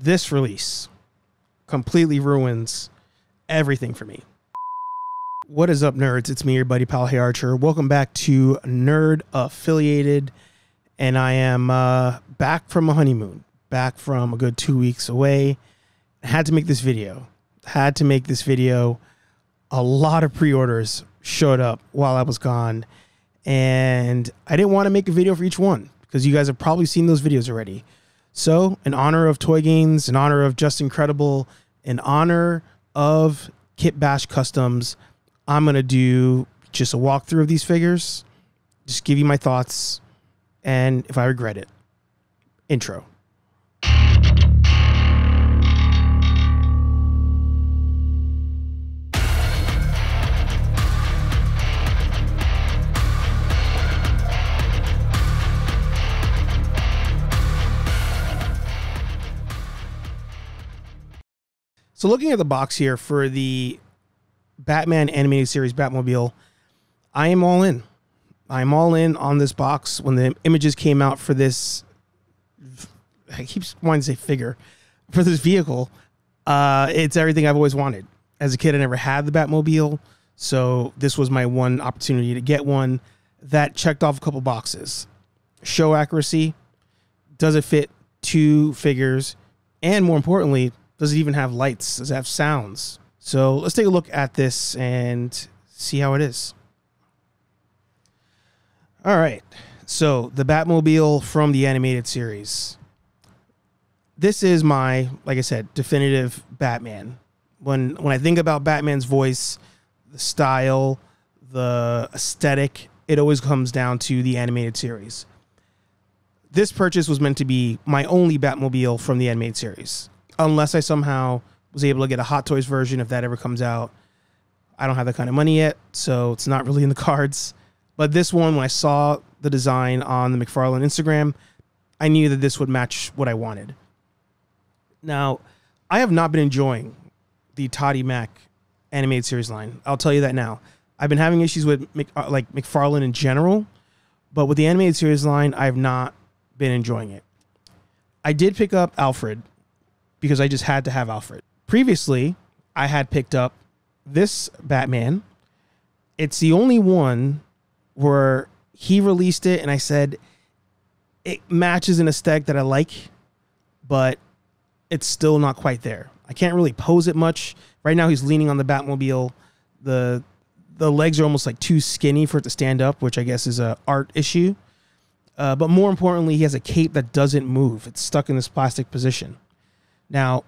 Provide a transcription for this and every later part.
this release completely ruins everything for me. What is up, nerds? It's me, your buddy pal Hey Archer. Welcome back to Nerd Affiliated, and I am back from a honeymoon, back from a good 2 weeks away. I had to make this video. A lot of pre-orders showed up while I was gone, and I didn't want to make a video for each one because you guys have probably seen those videos already. So, in honor of Toy Gains, in honor of Just Incredible, in honor of Kit Bash Customs, I'm going to do just a walkthrough of these figures, just give you my thoughts, and if I regret it. Intro. So looking at the box here for the Batman animated series Batmobile, I am all in. I'm all in on this box. When the images came out for this, I keep wanting to say figure, for this vehicle, it's everything I've always wanted. As a kid, I never had the Batmobile, so this was my one opportunity to get one that checked off a couple boxes. Show accuracy, does it fit two figures, and more importantly, does it even have lights? Does it have sounds? So let's take a look at this and see how it is. All right. So the Batmobile from the animated series. This is my, like I said, definitive Batman. When I think about Batman's voice, the style, the aesthetic, it always comes down to the animated series. This purchase was meant to be my only Batmobile from the animated series. Unless I somehow was able to get a Hot Toys version, if that ever comes out. I don't have that kind of money yet, so it's not really in the cards. But this one, when I saw the design on the McFarlane Instagram, I knew that this would match what I wanted. Now, I have not been enjoying the Toddy Mac animated series line. I'll tell you that now. I've been having issues with McFarlane in general, but with the animated series line, I have not been enjoying it. I did pick up Alfred, because I just had to have Alfred. Previously, I had picked up this Batman. It's the only one where he released it, and I said, it matches an aesthetic that I like, but it's still not quite there. I can't really pose it much. Right now, he's leaning on the Batmobile. The legs are almost like too skinny for it to stand up, which I guess is an art issue. But more importantly, he has a cape that doesn't move. It's stuck in this plastic position. Now,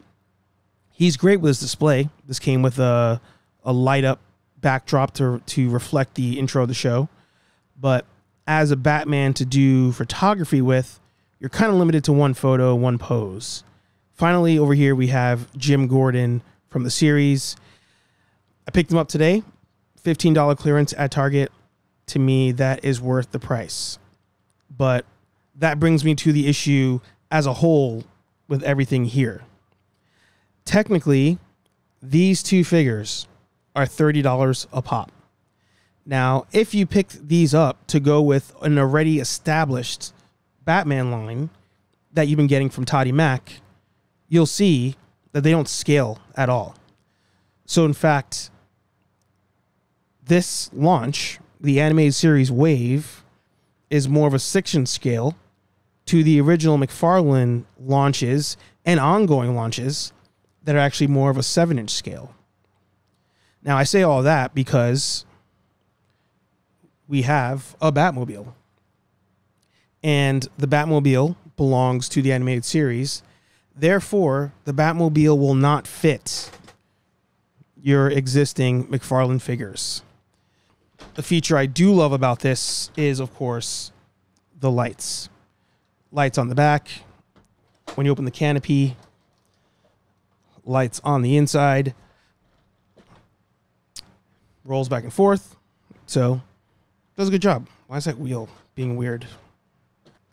he's great with his display. This came with a light-up backdrop to reflect the intro of the show. But as a Batman to do photography with, you're kind of limited to one photo, one pose. Finally, over here, we have Jim Gordon from the series. I picked him up today. $15 clearance at Target. To me, that is worth the price. But that brings me to the issue as a whole with everything here. Technically, these two figures are $30 a pop. Now, if you pick these up to go with an already established Batman line that you've been getting from Toddy Mac, you'll see that they don't scale at all. So, in fact, this launch, the animated series Wave, is more of a 6-inch scale to the original McFarlane launches and ongoing launches that are actually more of a 7-inch scale. Now, I say all that because we have a Batmobile. And the Batmobile belongs to the animated series. Therefore, the Batmobile will not fit your existing McFarlane figures. The feature I do love about this is, of course, the lights. Lights on the back. When you open the canopy, lights on the inside. Rolls back and forth. So, does a good job. Why is that wheel being weird?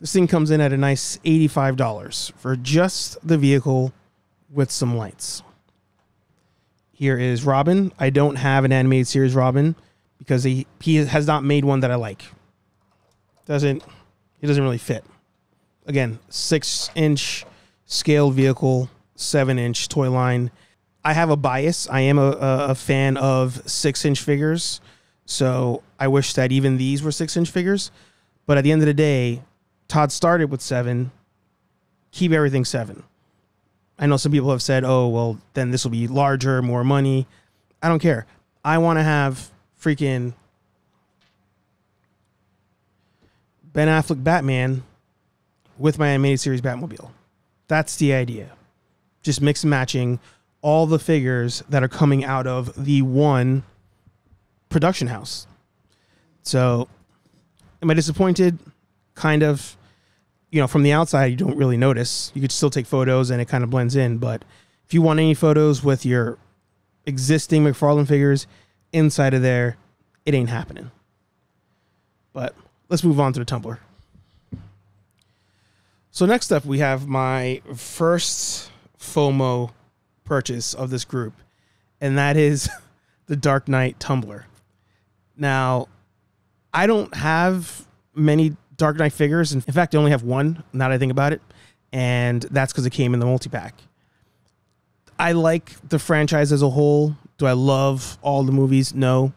This thing comes in at a nice $85 for just the vehicle with some lights. Here is Robin. I don't have an animated series Robin because he has not made one that I like. He doesn't really fit. Again, 6-inch scale vehicle 7-inch toy line. I have a bias. I am a fan of 6-inch figures. So I wish that even these were 6-inch figures. But at the end of the day, Todd started with 7. Keep everything 7. I know some people have said, oh, well, then this will be larger, more money. I don't care. I want to have freaking Ben Affleck Batman with my animated series Batmobile. That's the idea. Just mix and matching all the figures that are coming out of the one production house. So, am I disappointed? Kind of. You know, from the outside, you don't really notice. You could still take photos and it kind of blends in. But if you want any photos with your existing McFarlane figures inside of there, it ain't happening. But let's move on to the tumbler. So next up, we have my first FOMO purchase of this group, and that is the Dark Knight tumbler. Now, I don't have many Dark Knight figures. In fact, I only have one, now that I think about it, and that's because it came in the multi-pack. I like the franchise as a whole. Do I love all the movies? No.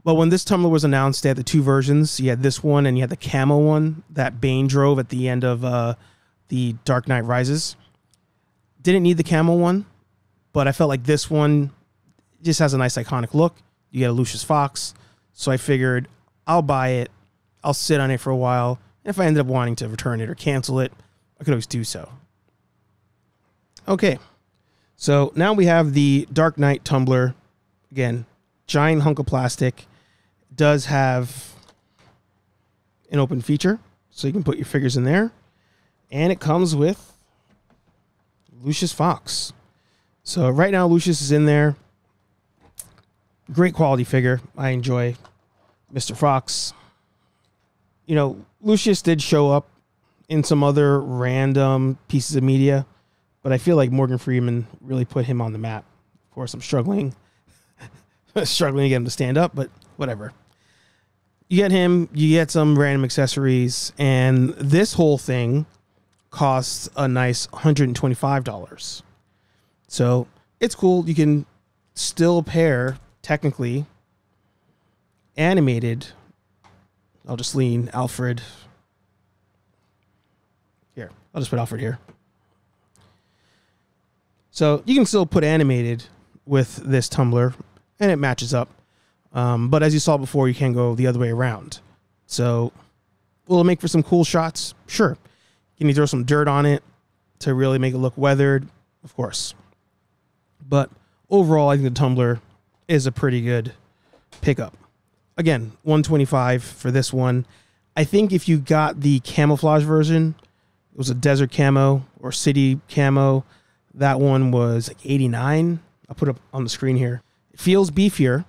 But when this tumbler was announced, they had the 2 versions. You had this one and you had the camo one that Bane drove at the end of the Dark Knight Rises. Didn't need the camo one, but I felt like this one just has a nice iconic look. You get a Lucius Fox. So I figured I'll buy it. I'll sit on it for a while. If I ended up wanting to return it or cancel it, I could always do so. Okay. So now we have the Dark Knight tumbler. Again, giant hunk of plastic. Does have an open feature, so you can put your figures in there. And it comes with Lucius Fox. So right now, Lucius is in there. Great quality figure. I enjoy Mr. Fox. You know, Lucius did show up in some other random pieces of media, but I feel like Morgan Freeman really put him on the map. Of course, I'm struggling to get him to stand up, but whatever. You get him, you get some random accessories, and this whole thing costs a nice $125. So it's cool. You can still pair, technically, animated. I'll just lean Alfred. Here, I'll just put Alfred here. So you can still put animated with this tumbler, and it matches up. But as you saw before, you can go the other way around. So will it make for some cool shots? Sure. Can you throw some dirt on it to really make it look weathered? Of course. But overall, I think the tumbler is a pretty good pickup. Again, $125 for this one. I think if you got the camouflage version, it was a desert camo or city camo. That one was like $89. I'll put it up on the screen here. It feels beefier.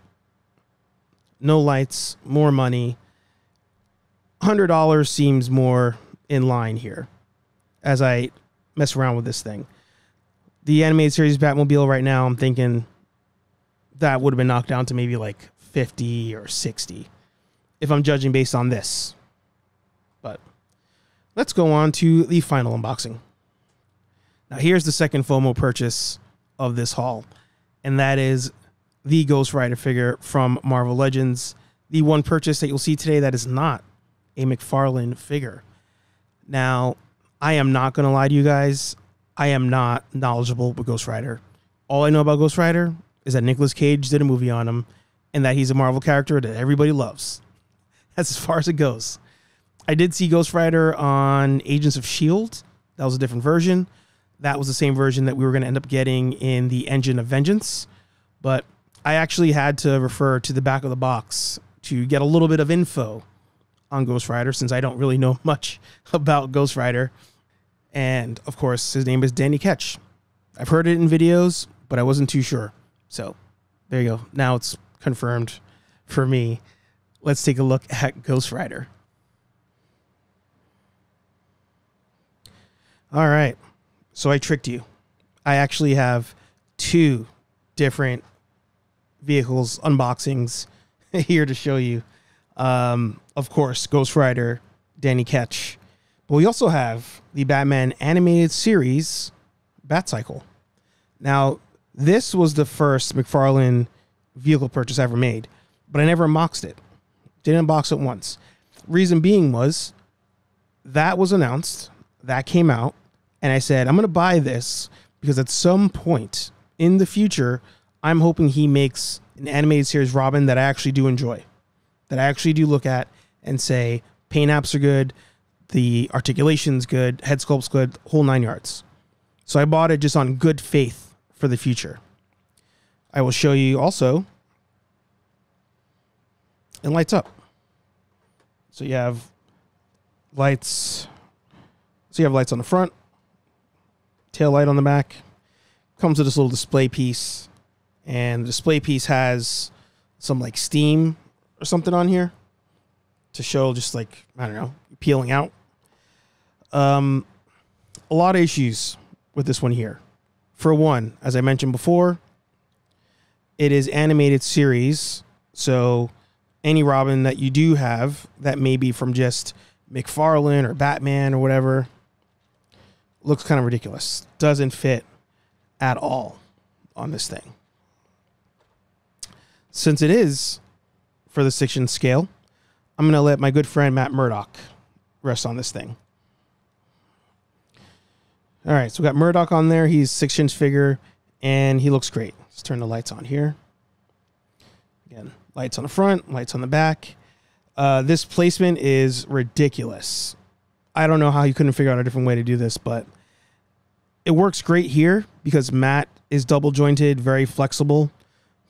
No lights, more money. $100 seems more in line here as I mess around with this thing. The animated series Batmobile right now, I'm thinking that would have been knocked down to maybe like 50 or 60 if I'm judging based on this. But let's go on to the final unboxing. Now here's the second FOMO purchase of this haul, and that is the Ghost Rider figure from Marvel Legends. The one purchase that you'll see today that is not a McFarlane figure. Now, I am not going to lie to you guys. I am not knowledgeable with Ghost Rider. All I know about Ghost Rider is that Nicolas Cage did a movie on him and that he's a Marvel character that everybody loves. That's as far as it goes. I did see Ghost Rider on Agents of S.H.I.E.L.D. That was a different version. That was the same version that we were going to end up getting in the Engine of Vengeance. But I actually had to refer to the back of the box to get a little bit of info on Ghost Rider, since I don't really know much about Ghost Rider. And, of course, his name is Danny Ketch. I've heard it in videos, but I wasn't too sure. So, there you go. Now it's confirmed for me. Let's take a look at Ghost Rider. All right. So I tricked you. I actually have 2 different vehicles unboxings here to show you. Of course, Ghost Rider, Danny Ketch. But we also have the Batman animated series, Batcycle. Now, this was the first McFarlane vehicle purchase I ever made, but I never unboxed it. Didn't unbox it once. Reason being was that was announced, that came out, and I said, I'm going to buy this because at some point in the future, I'm hoping he makes an animated series Robin that I actually do enjoy, that I actually do look at and say, paint apps are good, the articulation's good, head sculpt's good, whole 9 yards. So I bought it just on good faith for the future. I will show you also, it lights up. So you have lights. So you have lights on the front, tail light on the back. Comes with this little display piece, and the display piece has some like steam or something on here to show just like, I don't know, peeling out. A lot of issues with this one here. For one, as I mentioned before, it is animated series, so any Robin that you do have that may be from just McFarlane or Batman or whatever looks kind of ridiculous. Doesn't fit at all on this thing. Since it is for the 6-inch scale, I'm going to let my good friend Matt Murdock rest on this thing. All right, so we got Murdock on there. He's 6-inch figure, and he looks great. Let's turn the lights on here. Again, lights on the front, lights on the back. This placement is ridiculous. I don't know how you couldn't figure out a different way to do this, but it works great here because Matt is double jointed, very flexible.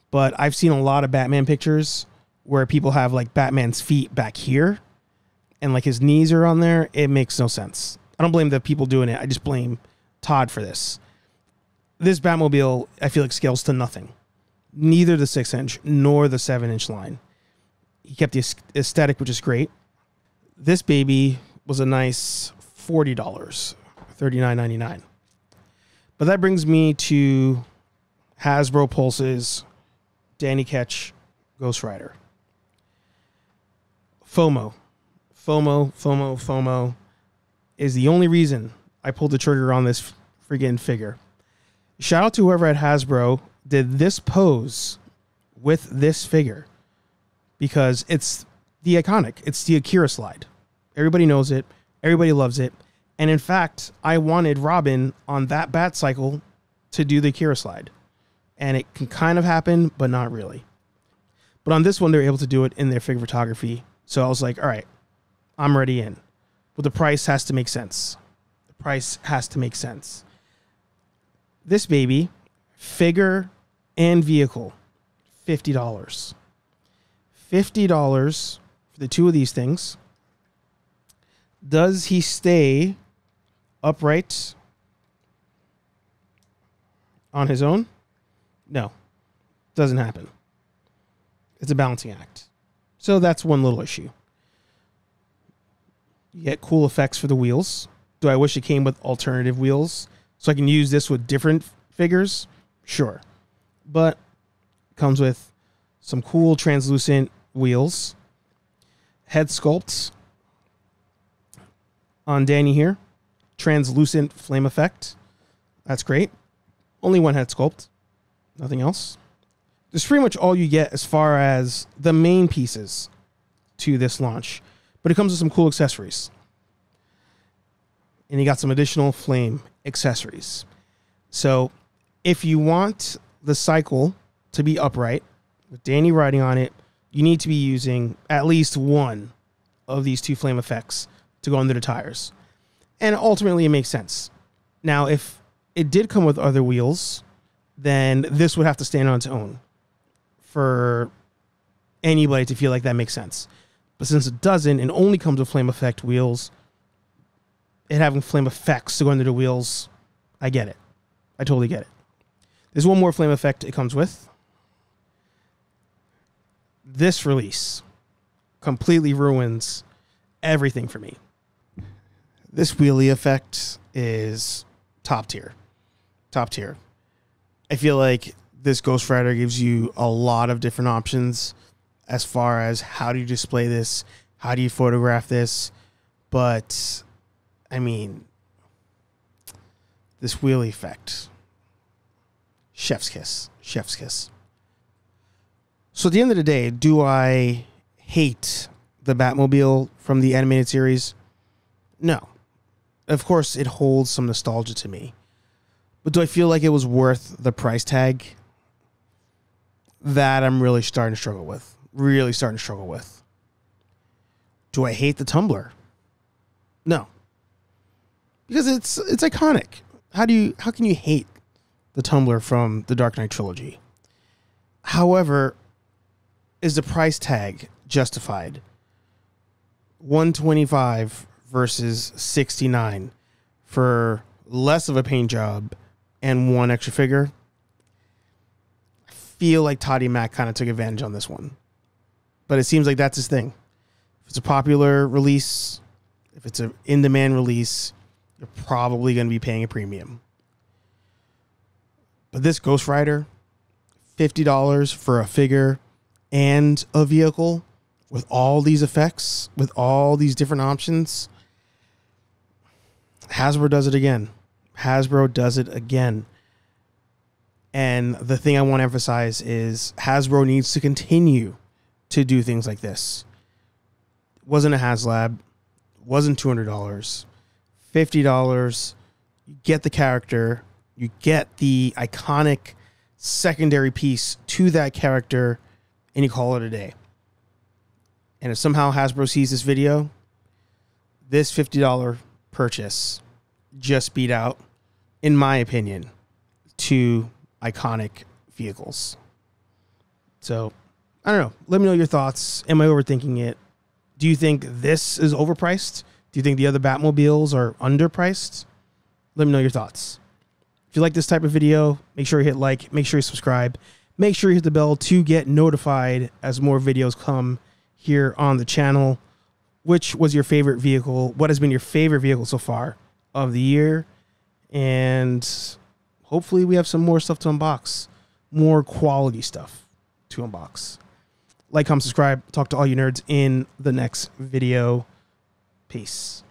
But I've seen a lot of Batman pictures where people have like Batman's feet back here and like his knees are on there. It makes no sense. I don't blame the people doing it. I just blame Todd for this. This Batmobile, I feel like, scales to nothing. Neither the 6-inch nor the 7-inch line. He kept the aesthetic, which is great. This baby was a nice $40, $39.99. But that brings me to Hasbro Pulse's Danny Ketch Ghost Rider. FOMO is the only reason I pulled the trigger on this friggin' figure. Shout out to whoever at Hasbro did this pose with this figure because it's the iconic. It's the Akira slide. Everybody knows it. Everybody loves it. And in fact, I wanted Robin on that bat cycle to do the Akira slide. And it can kind of happen, but not really. But on this one, they're able to do it in their figure photography. So I was like, all right, I'm ready in. But the price has to make sense. The price has to make sense. This baby, figure and vehicle, $50. $50 for the two of these things. Does he stay upright on his own? No, doesn't happen. It's a balancing act. So that's one little issue. You get cool effects for the wheels. Do I wish it came with alternative wheels so I can use this with different figures? Sure. But it comes with some cool translucent wheels. Head sculpts on Danny here. Translucent flame effect. That's great. Only one head sculpt. Nothing else. That's pretty much all you get as far as the main pieces to this launch. But it comes with some cool accessories. And you got some additional flame accessories. So if you want the cycle to be upright, with Danny riding on it, you need to be using at least one of these two flame effects to go under the tires. And ultimately, it makes sense. Now, if it did come with other wheels, then this would have to stand on its own for anybody to feel like that makes sense. But since it doesn't, and only comes with flame effect wheels, it having flame effects to go under the wheels, I get it. I totally get it. There's one more flame effect it comes with. This release completely ruins everything for me. This wheelie effect is top tier. Top tier. I feel like this Ghost Rider gives you a lot of different options as far as how do you display this, how do you photograph this. But, I mean, this wheelie effect, chef's kiss. Chef's kiss. So at the end of the day, do I hate the Batmobile from the animated series? No. Of course, it holds some nostalgia to me. But do I feel like it was worth the price tag? That I'm really starting to struggle with. Really starting to struggle with. Do I hate the tumbler? No. Because it's iconic. How can you hate the tumbler from the Dark Knight trilogy? However, is the price tag justified? $125 versus $69 for less of a paint job and one extra figure. I feel like Toddy Mac kind of took advantage on this one. But it seems like that's his thing. If it's a popular release, if it's an in-demand release, you're probably going to be paying a premium. But this Ghost Rider, $50 for a figure and a vehicle with all these effects, with all these different options. Hasbro does it again. Hasbro does it again. And the thing I want to emphasize is Hasbro needs to continue to do things like this. It wasn't a HasLab. It wasn't $200. $50. You get the character. You get the iconic secondary piece to that character, and you call it a day. And if somehow Hasbro sees this video, this $50 purchase just beat out, in my opinion, two iconic vehicles. So, I don't know. Let me know your thoughts. Am I overthinking it? Do you think this is overpriced? Do you think the other Batmobiles are underpriced? Let me know your thoughts. If you like this type of video, make sure you hit like, make sure you subscribe, make sure you hit the bell to get notified as more videos come here on the channel. Which was your favorite vehicle? What has been your favorite vehicle so far of the year? And hopefully we have some more stuff to unbox, more quality stuff to unbox. Like, comment, subscribe, talk to all you nerds in the next video. Peace.